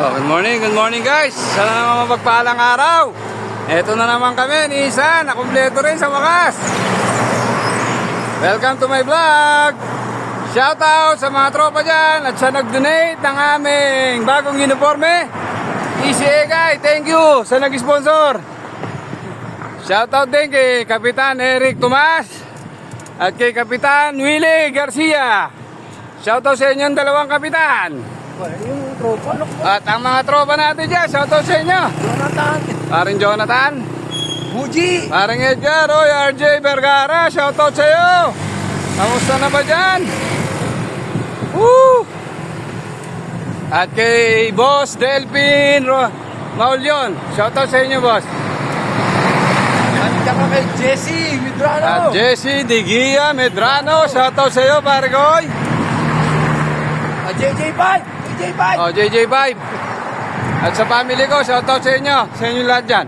Good morning guys. Sana naman mapagpalang araw. Eto na naman kami ni Isa, nakumpleto rin sa wakas. Welcome to my vlog. Shout out sa mga tropa dyan at sa nag-donate ng aming bagong uniforme. ECA guy, thank you sa nag-sponsor. Shout out din kay Kapitan Eric Tomas at kay Kapitan Willie Garcia. Shout out sa inyong dalawang kapitan. Yung tropa, ano? At ang mga tropa natin dyan, shoutout sa inyo. Jonathan, Paring Jonathan, Buji, paring Edgar, Roy, RJ Vergara, shoutout sa iyo. Kamusta na ba dyan? Woo! At kay Boss Delphin Maulion, shoutout sa inyo boss. at saka kay Jesse Medrano. At Jesse Digia Medrano, shoutout sa iyo pare Koy. At JJ5, JJ5. At sa family ko, shoutout sa inyo lahat dyan.